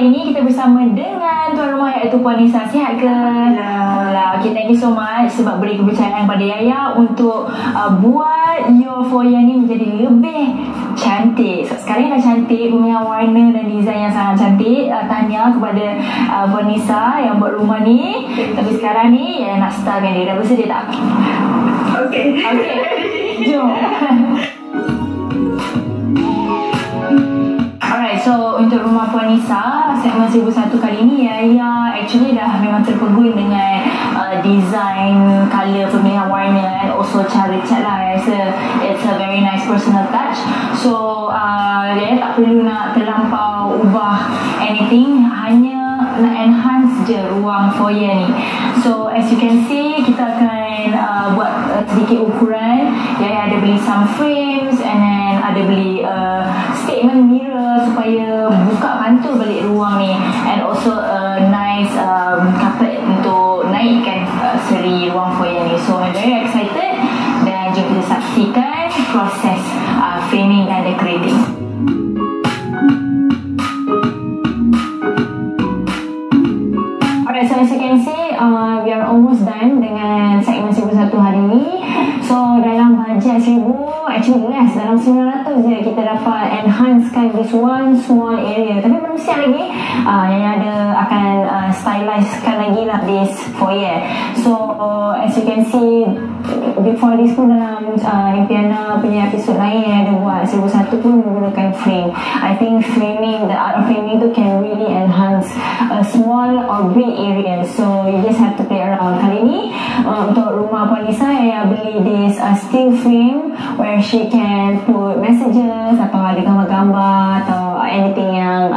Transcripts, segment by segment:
kali ini kita bersama dengan tuan rumah iaitu Puan Nisa. Sihat ke? Alhamdulillah. Okay, thank you so much sebab beri kepercayaan pada Yaya untuk buat your foyer ni menjadi lebih cantik. So, sekarang dah cantik, punya warna dan design yang sangat cantik. Tanya kepada Puan Nisa yang buat rumah ni. Tapi sekarang ni Yaya nak startkan dia. Dah bersedia tak? Okay. Jom. Alright, so untuk rumah Puan Nisa segmen 1001 kali ni Yaya actually dah memang terpegun dengan design, colour, pemilihan warna and also cara cat lah. I rasa it's a very nice personal touch. So Yaya tak perlu nak terlampau ubah anything, hanya nak enhance je ruang foyer ni. So as you can see, kita akan buat sedikit ukuran. Yaya ada beli some frames and then ada beli statement mirror supaya buka mantul balik ruang ni, and also a nice carpet untuk naikkan seri ruang foyer ni. So I'm very excited dan jom kita saksikan proses framing dan decorating. Alright, so as you can see, we are almost done dengan segmen 1001 hari ni. So dalam bajet 1000, actually less, dalam 900 je kita dapat enhancekan this one small area. Tapi belum siap lagi. Yang ada akan stylizekan lagi lah this foyer. So as you can see, before this pun dalam Impiana punya episod lain yang ada buat 1001 pun menggunakan frame. I think framing, the art of framing tu can really enhance a small or big area. So you just have to play around. Kali ni untuk rumah Puan Nisa, saya beli this steel frame where she can put messages atau ada gambar-gambar atau anything yang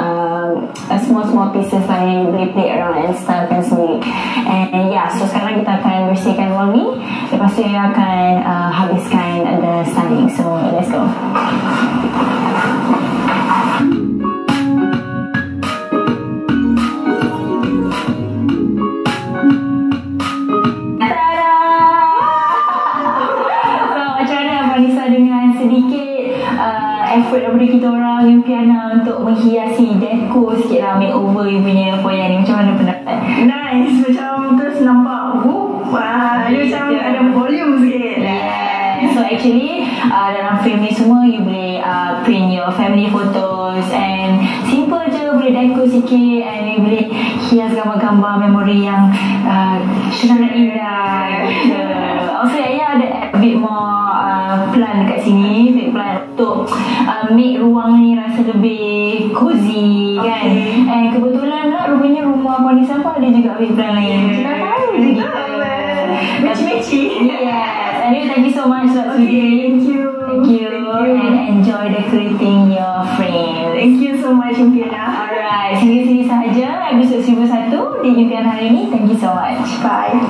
small pieces lah yang you boleh play around and stylekan sendiri. And yeah, so sekarang kita akan bersihkan wall ni. Lepas tu saya akan habiskan the styling. So let's go. Effort daripada kita orang Impiana untuk menghiasi deco sikit lah, makeover you punya foyer ni. Macam mana pendapat? Nice, macam terus nampak dia macam ada volume sikit. So actually dalam frame ni semua you boleh print your family photos, and simple je, boleh deco sikit, and you boleh hias gambar-gambar memori yang sangat indah. Also Yaya ada a bit more plan dekat sini, big plan untuk make ruang ni rasa lebih cozy, kan. And kebetulan lah rupanya rumah Puan Nisa pun ada juga big plan lain. Kita tahu je kita Matchy. Yes. Anyway, thank you so much for today. Thank you. And enjoy decorating your frame. Thank you so much, Impiana. Alright, sini sahaja episod 1001 di Impian hari ini. Thank you so much. Bye.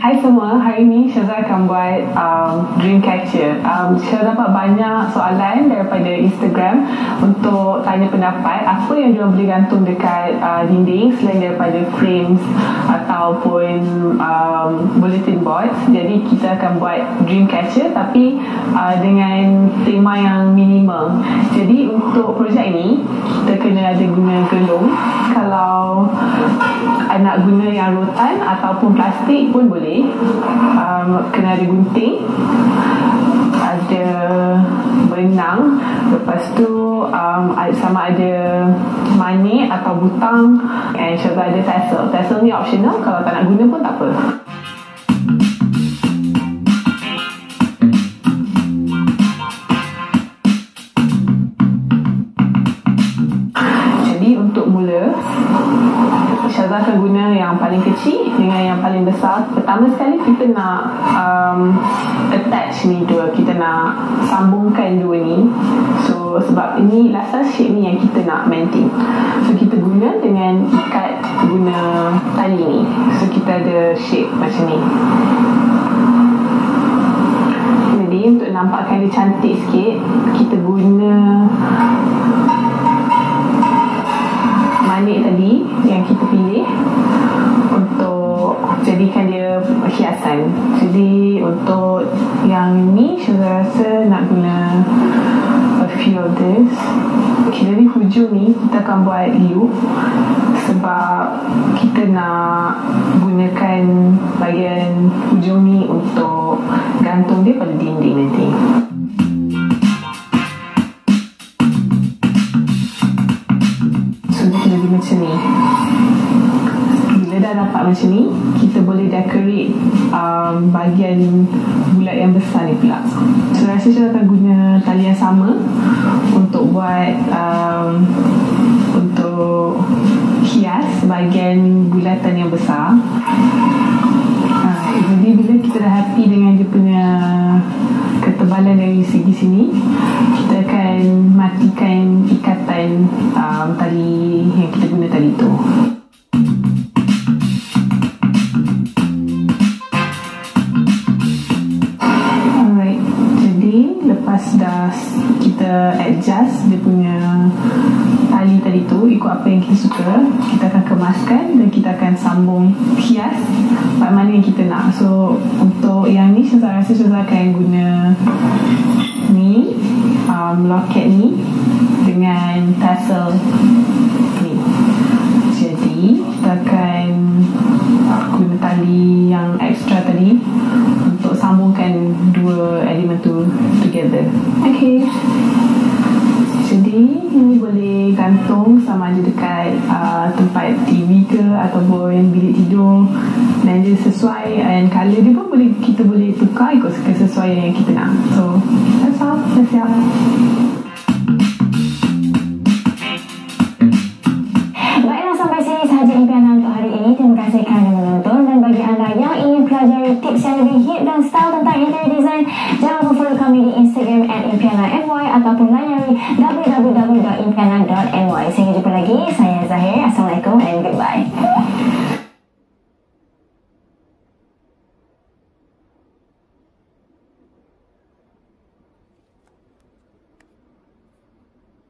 Hai semua, hari ni Syazah akan buat Dreamcatcher. Syazah dapat banyak soalan daripada Instagram untuk tanya pendapat apa yang diorang boleh gantung dekat dinding selain daripada frames ataupun bulletin board. Jadi kita akan buat Dreamcatcher tapi dengan tema yang minimal. Jadi untuk projek ini kita kena ada guna gelung. Kalau nak guna yang rotan ataupun plastik pun boleh. Kena ada gunting, ada benang, lepas tu sama ada manik atau butang, and juga ada tassel. Tassel ni optional, kalau tak nak guna pun tak apa. Jadi untuk mula, Syazah akan guna yang paling kecil dengan yang paling besar. Pertama sekali kita nak attach ni dua, kita nak sambungkan dua ni. So sebab ini last shape ni yang kita nak maintain, so kita guna dengan ikat guna tali ni. So kita ada shape macam ni. Jadi untuk nampakkan dia cantik sikit, kita guna manik tadi yang kita pilih. gantungan. Jadi untuk yang ni saya rasa nak guna a few of this. Okay, jadi hujung ni kita akan buat loop sebab kita nak gunakan bahagian hujung ni untuk gantung dia pada dinding nanti. So dia kena macam ni. Bila dah dapat macam ni, kita boleh decorate bahagian bulat yang besar ni pula. So rasa saya akan guna tali yang sama untuk buat untuk hias bahagian bulatan yang besar. Jadi bila kita dah happy dengan dia punya ketebalan dari segi sini, kita akan matikan ikatan tali yang kita guna tadi tu. Alright, jadi lepas dah kita adjust dia punya tali tadi tu ikut apa yang kita suka, kita akan kemaskan dan kita akan sambung hias pada mana yang kita nak. So untuk yang ni saya rasa saya akan guna ni loket ni dengan tassel ni. Jadi kita akan guna tali yang extra tadi untuk sambungkan dua elemen tu together. Okay, jadi ini boleh gantung sama ada dekat tempat TV ke ataupun bilik tidur, dan dia sesuai, and colour dia pun kita boleh tukar ikut kesesuaian yang kita nak. So that's all, dah siap. Baiklah, sampai sini sahaja impian untuk hari ini. Terima kasih kerana menonton, dan bagi anda yang ingin pelajari tips yang lebih hit dan style tentang interior design, jangan lupa follow kami di Instagram @impiana_my ataupun layari www.impiana.my.